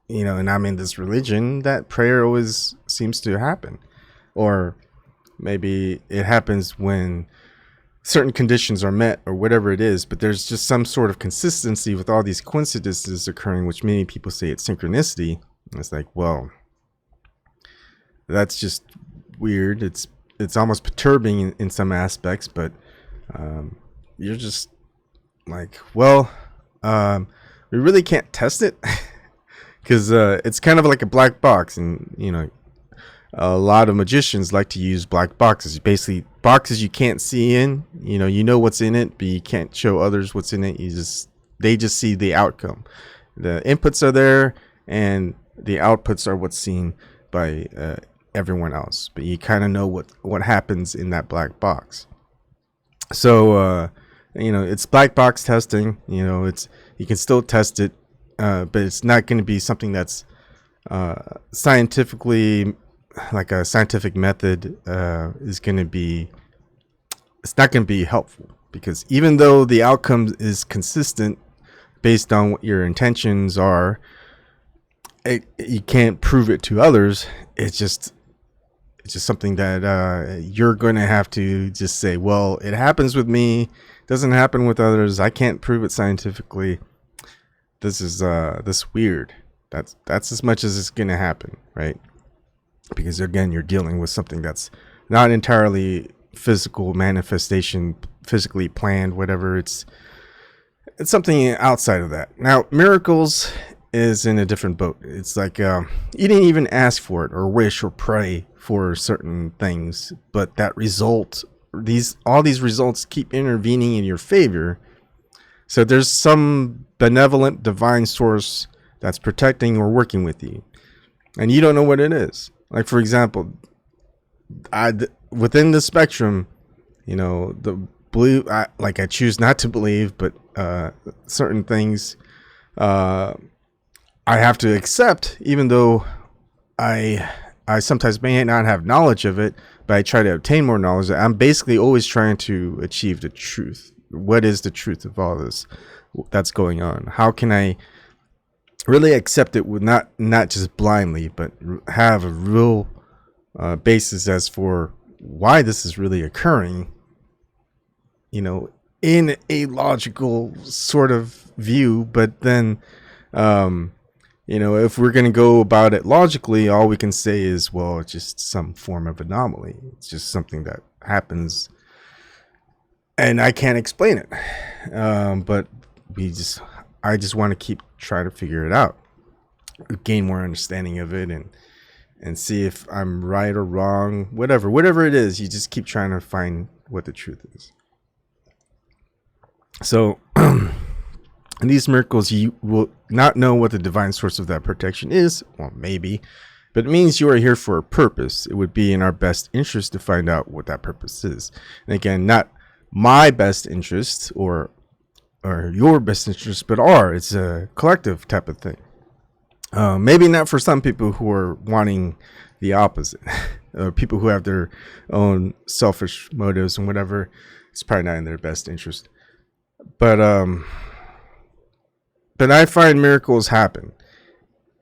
and I'm in this religion, that prayer always seems to happen. Or maybe it happens when certain conditions are met or whatever it is, but there's just some sort of consistency with all these coincidences occurring, which many people say it's synchronicity. And it's like, well, that's just weird. It's almost perturbing in some aspects, but you're just like, well, we really can't test it because it's kind of like a black box, and a lot of magicians like to use black boxes. Basically, boxes you can't see in. You know what's in it, but you can't show others what's in it. They just see the outcome. The inputs are there, and the outputs are what's seen by everyone else. But you kind of know what happens in that black box. So it's black box testing. You can still test it, but it's not going to be something that's scientifically, like a scientific method is going to be. It's not going to be helpful, because even though the outcome is consistent based on what your intentions are, you can't prove it to others. It's just something that you're going to have to just say, well, it happens with me, doesn't happen with others. I can't prove it scientifically. this is this weird. That's as much as it's gonna happen, right? Because again, you're dealing with something that's not entirely physical manifestation, physically planned, whatever. It's something outside of that. Now, miracles is in a different boat. It's like you didn't even ask for it or wish or pray for certain things, but that result, all these results keep intervening in your favor. So there's some benevolent divine source that's protecting or working with you, and you don't know what it is. Like, for example, within the spectrum, the believe, I choose not to believe, but certain things I have to accept, even though I sometimes may not have knowledge of it, but I try to obtain more knowledge. I'm basically always trying to achieve the truth. What is the truth of all this that's going on? How can I really accept it with not just blindly, but have a real basis as for why this is really occurring, in a logical sort of view. But then, if we're going to go about it logically, all we can say is, well, it's just some form of anomaly. It's just something that happens and I can't explain it. But I just want to keep trying to figure it out, gain more understanding of it, and see if I'm right or wrong, whatever it is. You just keep trying to find what the truth is. So in these miracles, you will not know what the divine source of that protection is. Well, maybe, but it means you are here for a purpose. It would be in our best interest to find out what that purpose is. And again, not my best interest or your best interest, but it's a collective type of thing. Maybe not for some people who are wanting the opposite, people who have their own selfish motives and whatever. It's probably not in their best interest. But I find miracles happen.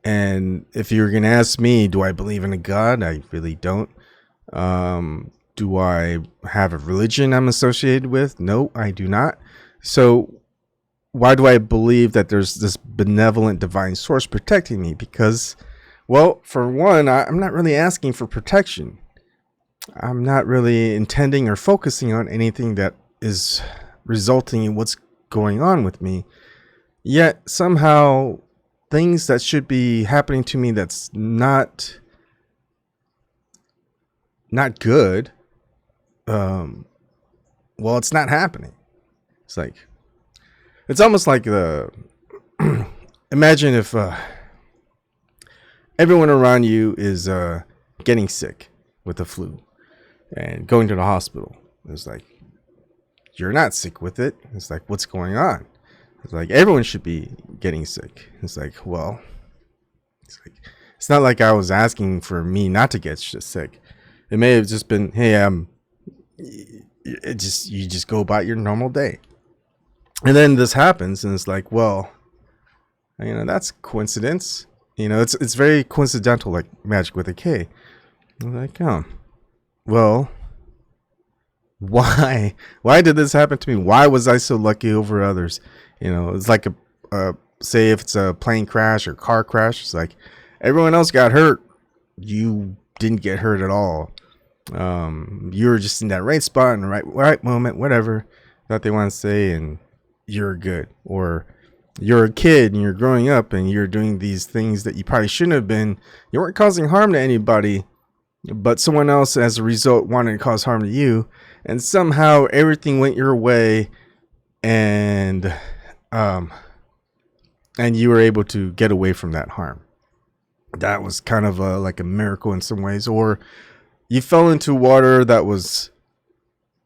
And if you're going to ask me, do I believe in a God? I really don't. Do I have a religion I'm associated with? No, I do not. So why do I believe that there's this benevolent divine source protecting me? Because, well, for one, I'm not really asking for protection. I'm not really intending or focusing on anything that is resulting in what's going on with me. Yet somehow things that should be happening to me that's not good, well, it's not happening. It's almost like imagine if everyone around you is getting sick with the flu and going to the hospital. It's like, you're not sick with it. It's like, what's going on? It's like, everyone should be getting sick. It's like, well, it's not like I was asking for me not to get sick. It may have just been, hey, you just go about your normal day. And then this happens, and it's like, well, that's coincidence. It's very coincidental, like Magick with a K. I'm like, oh, well, why did this happen to me? Why was I so lucky over others? It's like say if it's a plane crash or car crash, it's like everyone else got hurt, you didn't get hurt at all. You were just in that right spot in the right moment, whatever that they want to say, and you're good. Or you're a kid and you're growing up and you're doing these things that you probably shouldn't have been. You weren't causing harm to anybody, but someone else as a result wanted to cause harm to you, and somehow everything went your way, and you were able to get away from that harm. That was kind of like a miracle in some ways. Or you fell into water that was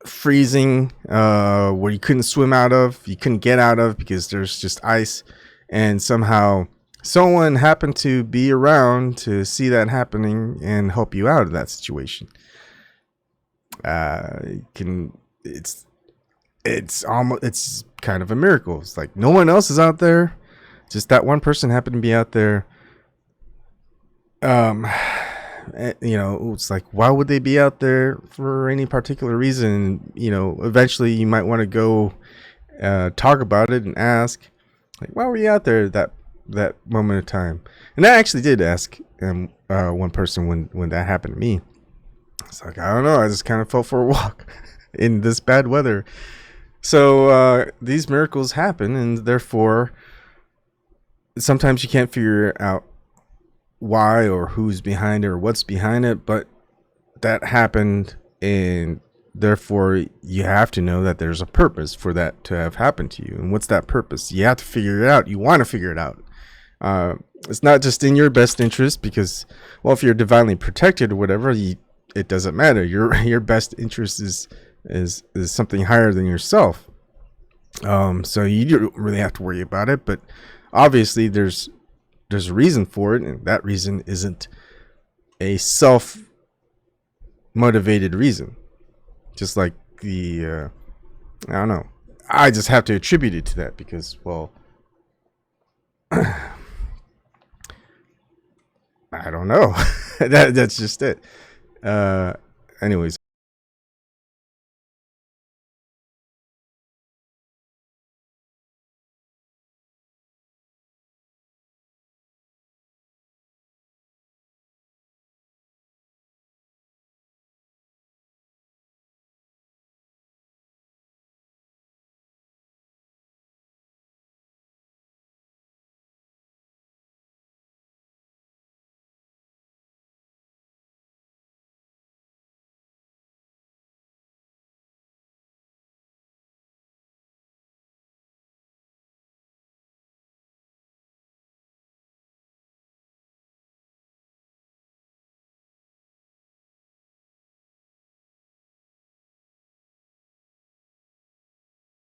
freezing, where you couldn't swim out of, you couldn't get out of because there's just ice, and somehow someone happened to be around to see that happening and help you out of that situation. It's kind of a miracle. It's like no one else is out there, just that one person happened to be out there. It's like, why would they be out there for any particular reason? Eventually you might want to go talk about it and ask. Like, why were you out there that moment of time? And I actually did ask one person when that happened to me. It's like, I don't know. I just kind of felt for a walk in this bad weather. So these miracles happen, and therefore, sometimes you can't figure out why or who's behind it or what's behind it, but that happened, and therefore you have to know that there's a purpose for that to have happened to you. And what's that purpose? You have to figure it out. You want to figure it out. It's not just in your best interest, because, well, if you're divinely protected or whatever, it doesn't matter. Your best interest is something higher than yourself. So you don't really have to worry about it. But obviously, there's a reason for it, and that reason isn't a self-motivated reason. Just like I don't know. I just have to attribute it to that because, well, I don't know. That's just it. Anyways.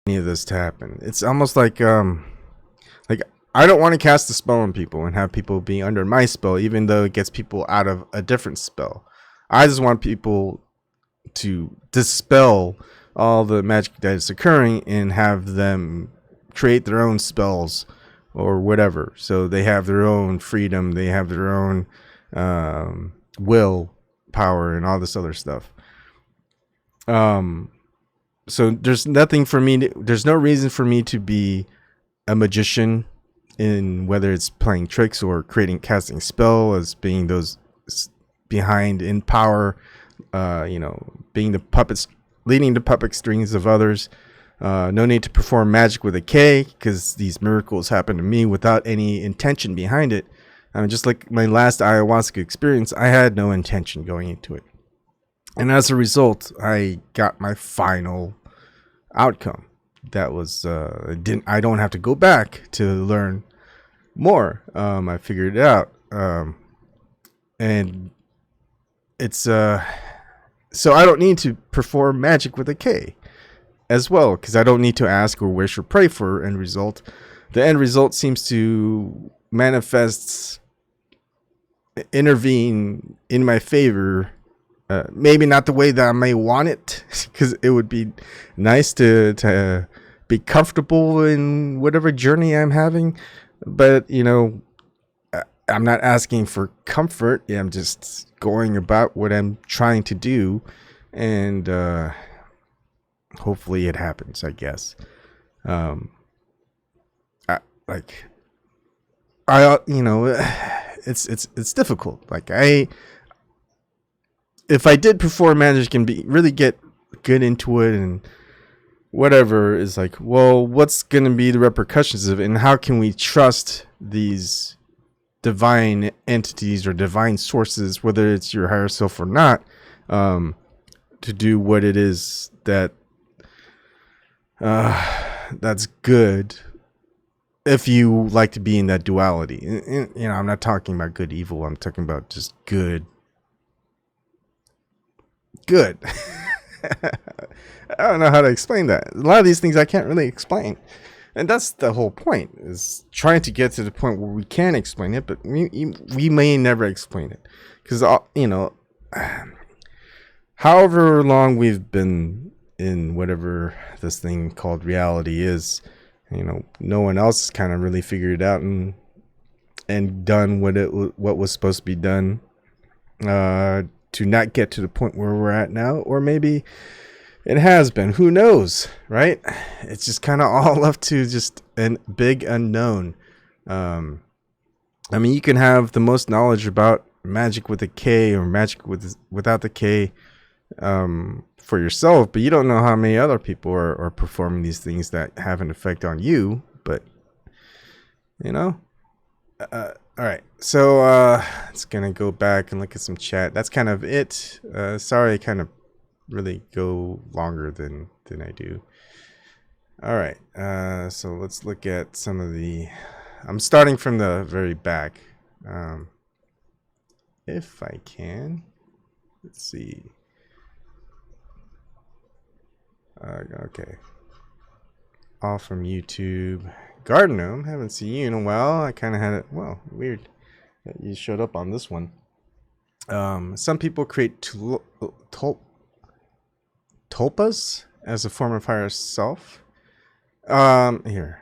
Any of this to happen. It's almost like I don't want to cast a spell on people and have people be under my spell, even though it gets people out of a different spell. I just want people to dispel all the magic that is occurring and have them create their own spells or whatever. So they have their own freedom, they have their own will power and all this other stuff. So there's nothing for me there's no reason for me to be a magician, in whether it's playing tricks or casting spell, as being those behind in power, being the puppets, leading the puppet strings of others. No need to perform magic with a K, because these miracles happen to me without any intention behind it. Just like my last ayahuasca experience, I had no intention going into it. And as a result, I got my final outcome. That was I don't have to go back to learn more. I figured it out. And it's so I don't need to perform magic with a K as well, because I don't need to ask or wish or pray for end result. The end result seems to manifest, intervene in my favor. Maybe not the way that I may want it, because it would be nice to be comfortable in whatever journey I'm having. But, I'm not asking for comfort. I'm just going about what I'm trying to do. And hopefully it happens, I guess. It's difficult. If I did perform magic and really get good into it and whatever, is like, well, what's going to be the repercussions of it, and how can we trust these divine entities or divine sources, whether it's your higher self or not, to do what it is that's good, if you like to be in that duality. And, I'm not talking about good, evil. I'm talking about just good. I don't know how to explain that. A lot of these things I can't really explain, and that's the whole point, is trying to get to the point where we can explain it, but we may never explain it, because however long we've been in whatever this thing called reality is, no one else has kind of really figured it out and done what was supposed to be done to not get to the point where we're at now. Or maybe it has been, who knows, right? It's just kind of all up to just and big unknown. I mean, you can have the most knowledge about magic with a K or magic without the K for yourself, but you don't know how many other people are performing these things that have an effect on you. But you know, all right. So it's gonna go back and look at some chat. That's kind of it. Sorry, I kind of really go longer than I do. All right. So let's look at some of the. I'm starting from the very back. If I can, let's see. Okay. All from YouTube. Garden Gnome, haven't seen you in a while. I kind of had it. Well, weird that you showed up on this one. Some people create tulpas as a form of higher self. Here.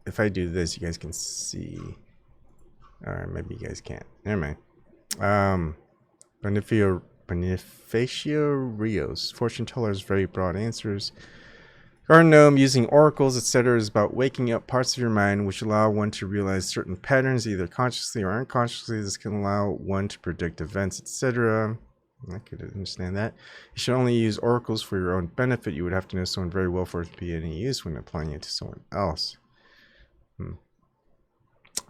If I do this, you guys can see. Alright, maybe you guys can't. Never mind. Bonifacio Rios. Fortune tellers, very broad answers. Garden Gnome, using oracles, etc. is about waking up parts of your mind which allow one to realize certain patterns, either consciously or unconsciously. This can allow one to predict events, etc. I could understand that. You should only use oracles for your own benefit. You would have to know someone very well for it to be any use when applying it to someone else.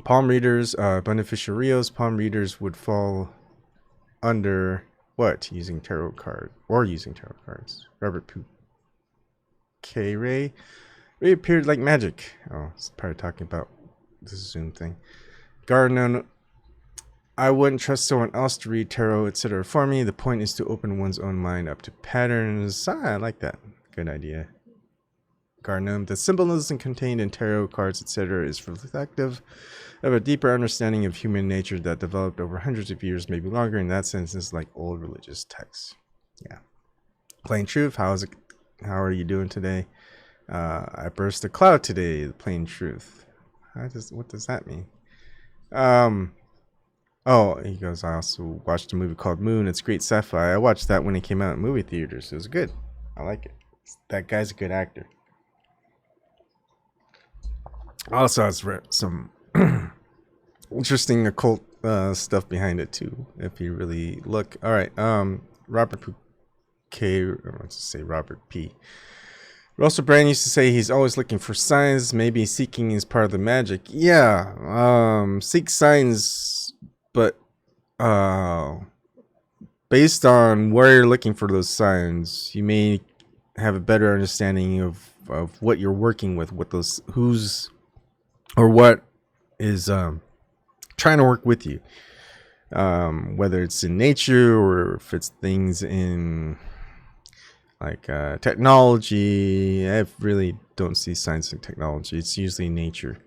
Palm readers, beneficial Rios, palm readers would fall under what? Using tarot cards. Robert K. Ray appeared like magic. Oh, it's probably talking about this Zoom thing. Garden, I wouldn't trust someone else to read tarot, etc. for me. The point is to open one's own mind up to patterns. I like that. Good idea. Garden, the symbolism contained in tarot cards, etc., is reflective of a deeper understanding of human nature that developed over hundreds of years, maybe longer. In that sense, it's like old religious texts. Yeah. Plain truth. How are you doing today? I burst a cloud today. The plain truth. What does that mean? Oh, he goes, I also watched a movie called Moon. It's great sci-fi. I watched that when it came out in movie theaters. It was good. I like it. That guy's a good actor. Also has some interesting occult stuff behind it too, if you really look. All right, Robert P. Russell Brand used to say he's always looking for signs. Maybe seeking is part of the magic. Yeah, seek signs, but based on where you're looking for those signs, you may have a better understanding of what you're working with, what those what is trying to work with you, whether it's in nature or if it's things in like technology. I really don't see signs in technology. It's usually nature.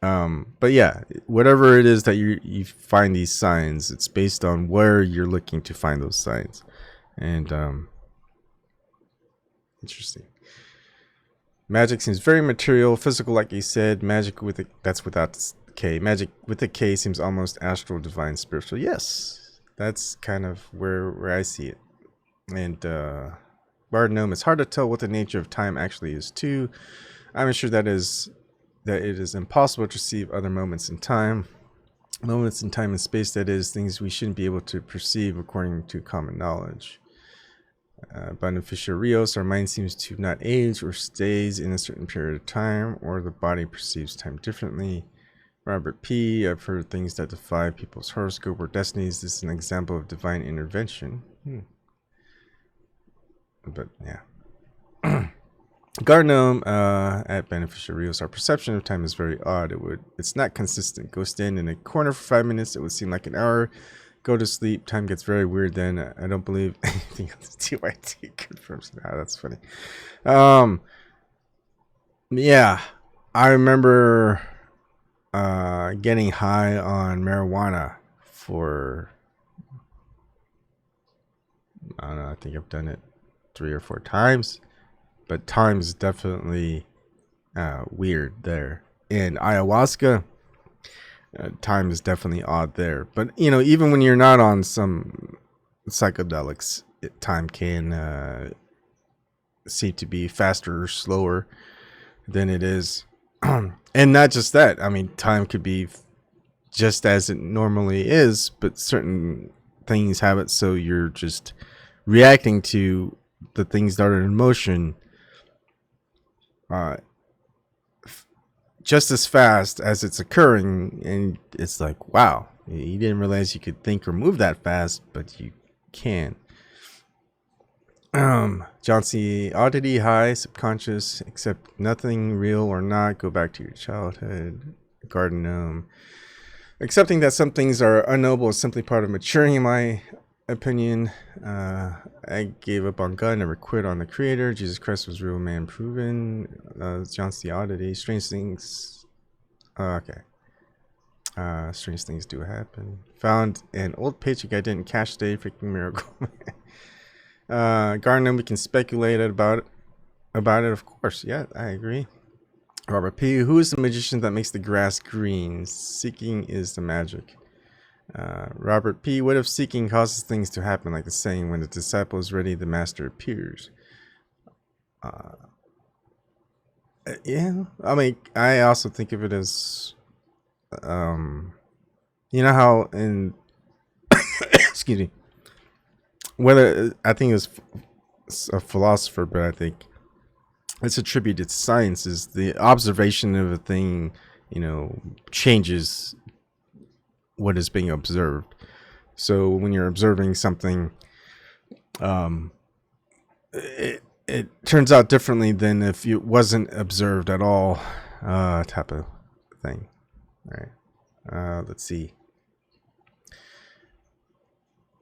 But yeah, whatever it is that you find these signs, it's based on where you're looking to find those signs. And interesting. Magic seems very material, physical, like you said. Magic that's without K. Magic with a K seems almost astral, divine, spiritual. Yes, that's kind of where I see it. And Bard Gnome, it's hard to tell what the nature of time actually is too. I'm sure that it is impossible to perceive other moments in time. Moments in time and space, that is, things we shouldn't be able to perceive according to common knowledge. Beneficial Rios, our mind seems to not age or stays in a certain period of time, or the body perceives time differently. Robert P. I've heard things that defy people's horoscope or destinies. This is an example of divine intervention. But yeah. Garden Gnome, at Beneficial Rios, our perception of time is very odd. It's not consistent. Go stand in a corner for 5 minutes, it would seem like an hour. Go to sleep, time gets very weird then. I don't believe anything else. TYT confirms. That's funny. Yeah, I remember getting high on marijuana for, I don't know, I think I've done it 3 or 4 times. But time's definitely weird there. And ayahuasca, time is definitely odd there. But, you know, even when you're not on some psychedelics, time can seem to be faster or slower than it is And not just that. I mean, time could be just as it normally is, but certain things have it so you're just reacting to the things that are in motion uh, just as fast as it's occurring. And it's like, wow, you didn't realize you could think or move that fast, but you can. John C. Oddity, high, subconscious, accept nothing real or not, go back to your childhood. Garden Gnome. Accepting that some things are unknowable is simply part of maturing, in my opinion. I gave up on God, never quit on the Creator. Jesus Christ was real, man proven. John C. Oddity. Strange things. Okay. Strange things do happen. Found an old paycheck I didn't cash today. Freaking miracle. Garden, we can speculate about it, of course. Yeah, I agree. Robert P. Who is the magician that makes the grass green? Seeking is the magic. Robert P. What if seeking causes things to happen, like the saying, when the disciple is ready, the master appears? Yeah, I mean, I also think of it as, you know how in, excuse me, whether, I think it was a philosopher, but I think it's attributed to science, is the observation of a thing, changes what is being observed. So when you're observing something, it turns out differently than if it wasn't observed at all, type of thing. All right. Let's see.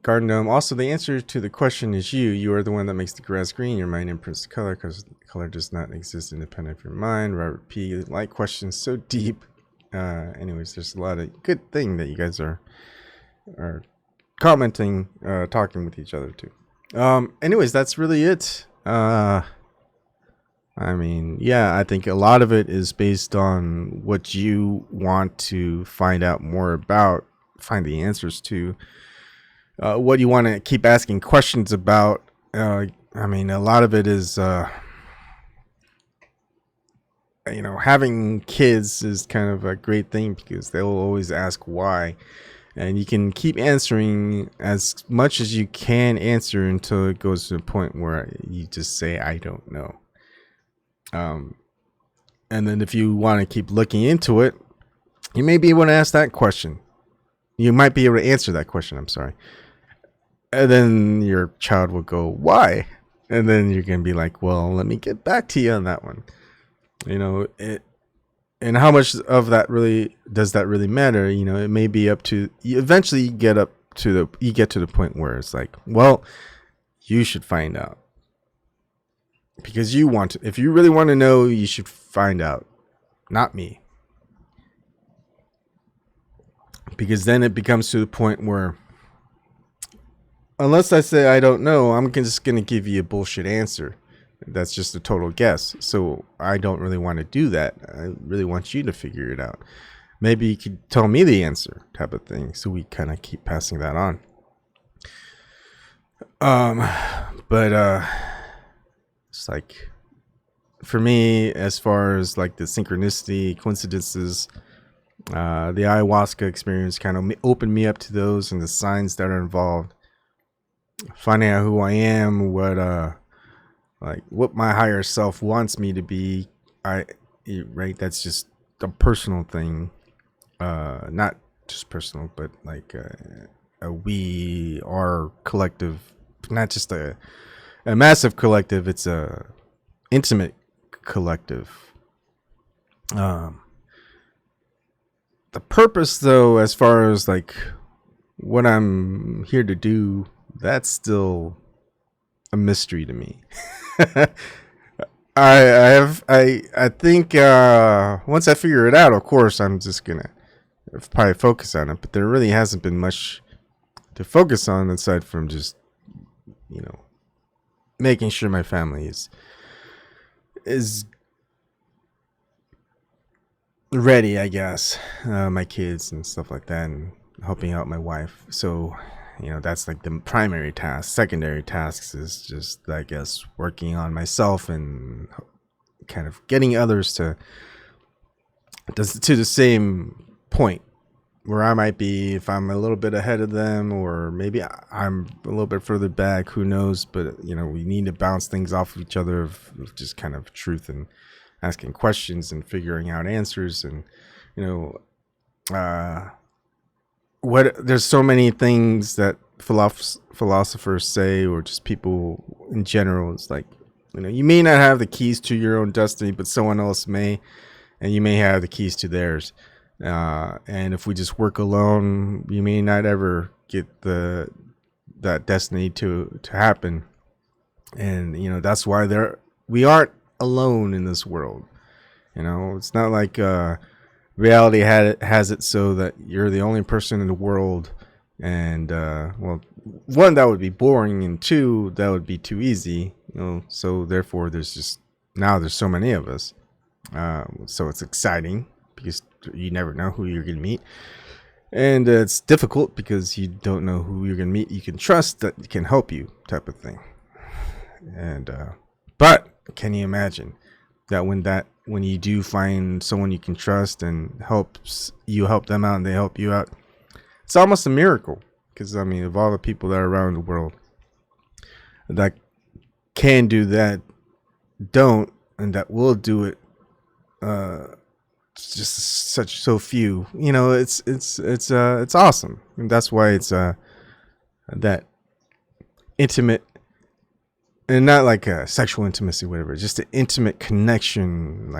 Garden Gnome. Also, the answer to the question is you. You are the one that makes the grass green. Your mind imprints the color because color does not exist independent of your mind. Robert P. Like questions so deep. Anyways, there's a lot of good thing that you guys are commenting, talking with each other too. Anyways, that's really it. I mean, yeah, I think a lot of it is based on what you want to find out more about, find the answers to. What you want to keep asking questions about. I mean, a lot of it is, having kids is kind of a great thing because they'll always ask why. And you can keep answering as much as you can answer until it goes to the point where you just say, I don't know. And then if you want to keep looking into it, you may be able to ask that question. You might be able to answer that question. I'm sorry. And then your child will go, why? And then you're going to be like, well, let me get back to you on that one. And how much of that really does that really matter? It may be up to, eventually you get to the point where it's like, well, you should find out. Because you want to, if you really want to know, you should find out. Not me. Because then it becomes to the point where, unless I say I don't know, I'm just going to give you a bullshit answer. That's just a total guess. So I don't really want to do that. I really want you to figure it out. Maybe you could tell me the answer, type of thing. So we kind of keep passing that on. But it's like, for me, as far as like the synchronicity, coincidences, the ayahuasca experience kind of opened me up to those and the signs that are involved. Finding out who I am, what my higher self wants me to be. Right, that's just a personal thing, not just personal, but like we are collective, not just a massive collective. It's a intimate collective. The purpose, though, as far as like what I'm here to do, that's still a mystery to me. I think once I figure it out, of course, I'm just gonna probably focus on it. But there really hasn't been much to focus on aside from just making sure my family is ready, I guess. My kids and stuff like that, and helping out my wife. So that's like the primary task. Secondary tasks is just, I guess, working on myself and kind of getting others to to the same point where I might be if I'm a little bit ahead of them, or maybe I'm a little bit further back, who knows. But we need to bounce things off of each other of just kind of truth, and asking questions and figuring out answers. And there's so many things that philosophers say, or just people in general. It's like, you may not have the keys to your own destiny, but someone else may, and you may have the keys to theirs. And if we just work alone, you may not ever get that destiny to happen. And that's why we aren't alone in this world. It's not like reality has it so that you're the only person in the world. And well, one, that would be boring, and two, that would be too easy. So therefore there's so many of us. So it's exciting because you never know who you're going to meet. And it's difficult because you don't know who you're going to meet you can trust that can help you, type of thing. And but can you imagine that when you do find someone you can trust and help them out and they help you out, it's almost a miracle. Because of all the people that are around the world that can do that, don't, and that will do it, it's just so few. It's awesome, and that's why it's that intimate, and not like a sexual intimacy, whatever. Just an intimate connection,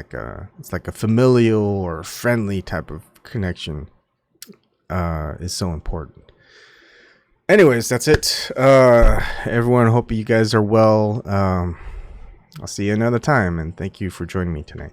it's like a familial or friendly type of connection. Is so important. Anyways, that's it. Everyone, hope you guys are well. I'll see you another time, and thank you for joining me tonight.